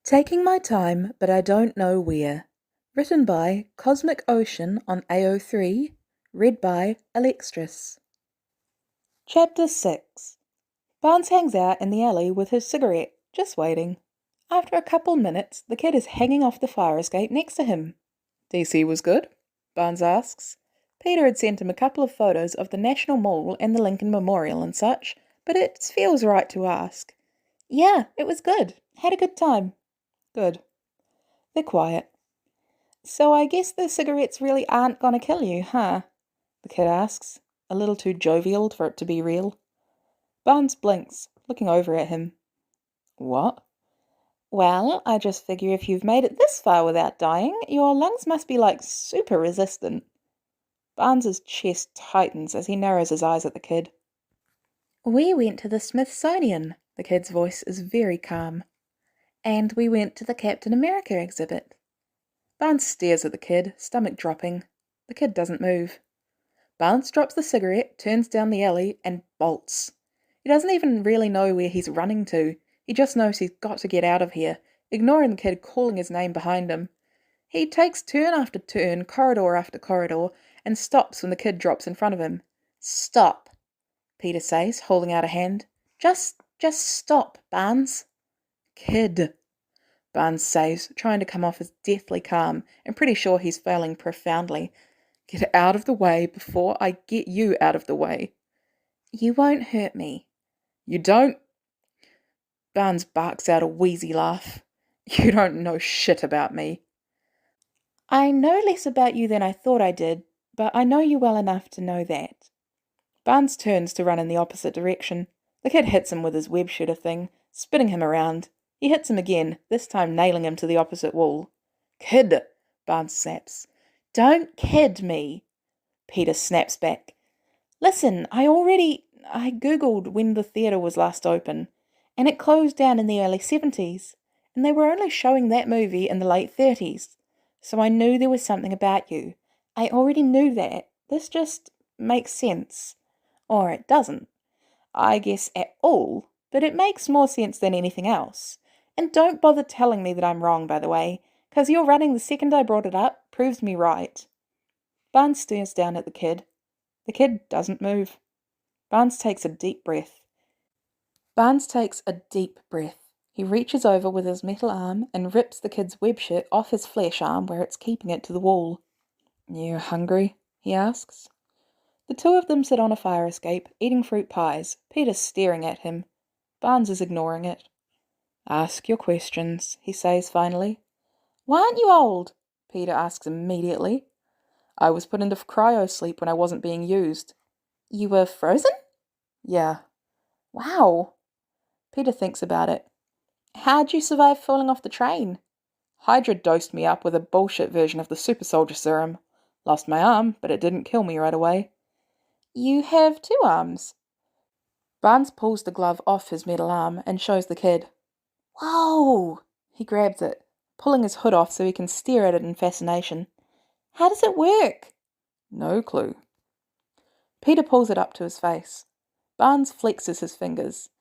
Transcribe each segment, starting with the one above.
Taking My Time, But I Don't Know Where. Written by Cosmic Ocean on AO3. Read by Alextris. Chapter 6. Barnes hangs out in the alley with his cigarette, just waiting. After a couple minutes, the kid is hanging off the fire escape next to him. DC was good? Barnes asks. Peter had sent him a couple of photos of the National Mall and the Lincoln Memorial and such, but it feels right to ask. Yeah, it was good. Had a good time. Good. They're quiet. So I guess the cigarettes really aren't gonna kill you, huh? The kid asks, a little too jovial for it to be real. Barnes blinks, looking over at him. What? Well, I just figure if you've made it this far without dying, your lungs must be like super resistant. Barnes's chest tightens as he narrows his eyes at the kid. We went to the Smithsonian. The kid's voice is very calm. And we went to the Captain America exhibit. Barnes stares at the kid, stomach dropping. The kid doesn't move. Barnes drops the cigarette, turns down the alley, and bolts. He doesn't even really know where he's running to. He just knows he's got to get out of here, ignoring the kid calling his name behind him. He takes turn after turn, corridor after corridor, and stops when the kid drops in front of him. Stop, Peter says, holding out a hand. Just stop, Barnes. Kid, Barnes says, trying to come off as deathly calm and pretty sure he's failing profoundly. Get out of the way before I get you out of the way. You won't hurt me. You don't? Barnes barks out a wheezy laugh. You don't know shit about me. I know less about you than I thought I did, but I know you well enough to know that. Barnes turns to run in the opposite direction. The kid hits him with his web shooter thing, spinning him around. He hits him again, this time nailing him to the opposite wall. Kid, Barnes snaps. Don't kid me. Peter snaps back. Listen, I googled when the theatre was last open, and it closed down in the early 70s, and they were only showing that movie in the late 30s. So I knew there was something about you. I already knew that. This just makes sense. Or it doesn't. I guess at all, but it makes more sense than anything else. And don't bother telling me that I'm wrong, by the way, 'cause your running the second I brought it up proves me right. Barnes stares down at the kid. The kid doesn't move. Barnes takes a deep breath. He reaches over with his metal arm and rips the kid's web shit off his flesh arm where it's keeping it to the wall. You hungry? He asks. The two of them sit on a fire escape, eating fruit pies, Peter staring at him. Barnes is ignoring it. Ask your questions, he says finally. Why aren't you old? Peter asks immediately. I was put into cryo-sleep when I wasn't being used. You were frozen? Yeah. Wow. Peter thinks about it. How'd you survive falling off the train? Hydra dosed me up with a bullshit version of the super soldier serum. Lost my arm, but it didn't kill me right away. You have two arms. Barnes pulls the glove off his metal arm and shows the kid. Whoa! He grabs it, pulling his hood off so he can stare at it in fascination. How does it work? No clue. Peter pulls it up to his face. Barnes flexes his fingers.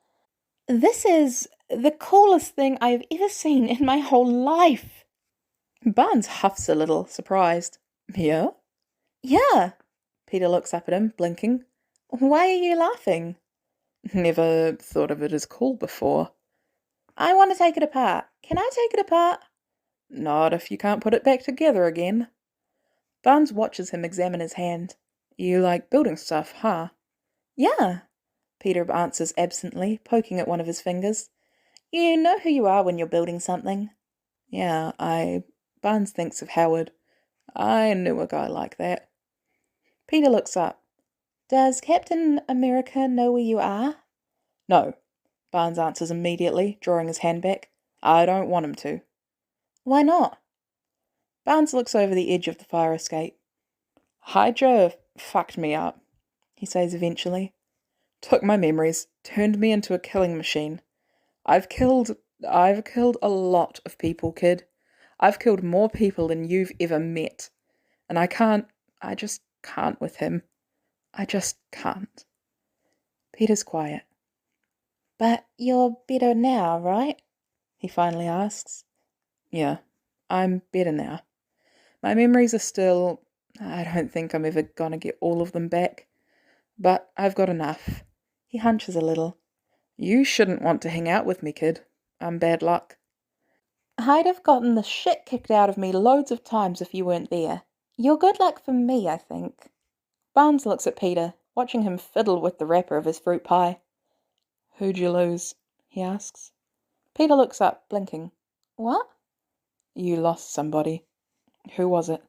This is the coolest thing I have ever seen in my whole life. Barnes huffs a little, surprised. Yeah? Yeah. Peter looks up at him, blinking. Why are you laughing? Never thought of it as cool before. I want to take it apart. Can I take it apart? Not if you can't put it back together again. Barnes watches him examine his hand. You like building stuff, huh? Yeah, Peter answers absently, poking at one of his fingers. You know who you are when you're building something. Yeah, Barnes thinks of Howard. I knew a guy like that. Peter looks up. Does Captain America know where you are? No, Barnes answers immediately, drawing his hand back. I don't want him to. Why not? Barnes looks over the edge of the fire escape. Hydra fucked me up, he says eventually. Took my memories, turned me into a killing machine. I've killed a lot of people, kid. I've killed more people than you've ever met. And I just can't with him. I just can't. Peter's quiet. But you're better now, right? He finally asks. Yeah, I'm better now. My memories are still... I don't think I'm ever gonna get all of them back. But I've got enough. He hunches a little. You shouldn't want to hang out with me, kid. I'm bad luck. I'd have gotten the shit kicked out of me loads of times if you weren't there. You're good luck for me, I think. Barnes looks at Peter, watching him fiddle with the wrapper of his fruit pie. Who'd you lose? He asks. Peter looks up, blinking. What? You lost somebody. Who was it?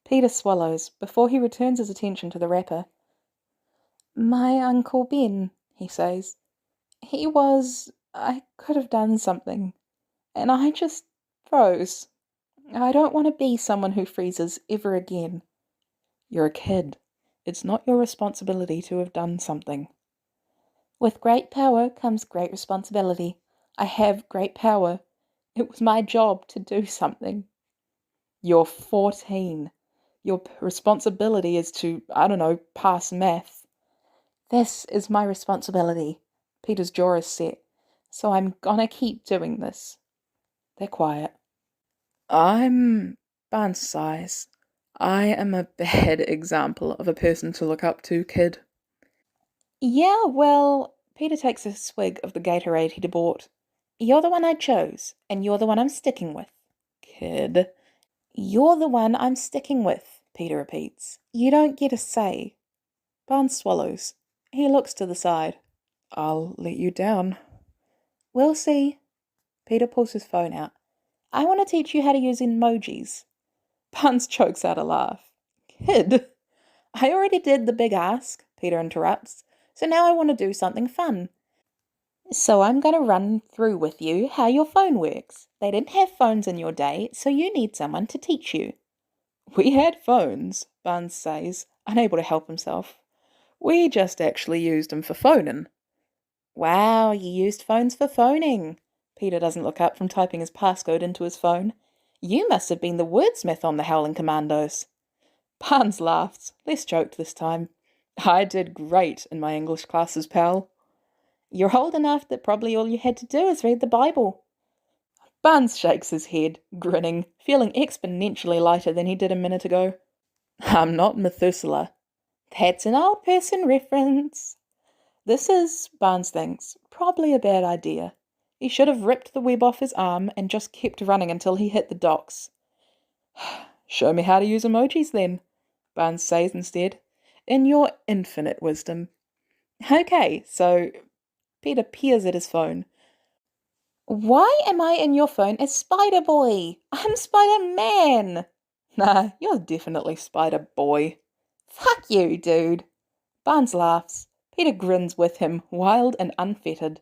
Peter swallows before he returns his attention to the wrapper. My Uncle Ben, he says. I could have done something. And I just froze. I don't want to be someone who freezes ever again. You're a kid. It's not your responsibility to have done something. With great power comes great responsibility. I have great power. It was my job to do something. You're 14. Your responsibility is to, I don't know, pass math. This is my responsibility. Peter's jaw is set. So I'm gonna keep doing this. They're quiet. Barnes sighs. I am a bad example of a person to look up to, kid. Yeah, well, Peter takes a swig of the Gatorade he'd bought. You're the one I chose, and you're the one I'm sticking with. Kid. You're the one I'm sticking with, Peter repeats. You don't get a say. Barnes swallows. He looks to the side. I'll let you down. We'll see. Peter pulls his phone out. I want to teach you how to use emojis. Barnes chokes out a laugh. Kid. I already did the big ask, Peter interrupts. So now I want to do something fun. So I'm going to run through with you how your phone works. They didn't have phones in your day, so you need someone to teach you. We had phones, Barnes says, unable to help himself. We just actually used them for phoning. Wow, you used phones for phoning. Peter doesn't look up from typing his passcode into his phone. You must have been the wordsmith on the Howling Commandos. Barnes laughs, less joked this time. I did great in my English classes, pal. You're old enough that probably all you had to do is read the Bible. Barnes shakes his head, grinning, feeling exponentially lighter than he did a minute ago. I'm not Methuselah. That's an old person reference. This is, Barnes thinks, probably a bad idea. He should have ripped the web off his arm and just kept running until he hit the docks. Show me how to use emojis then, Barnes says instead, in your infinite wisdom. Okay, so Peter peers at his phone. Why am I in your phone as Spider-Boy? I'm Spider-Man. Nah, you're definitely Spider-Boy. Fuck you, dude. Barnes laughs. Peter grins with him, wild and unfettered.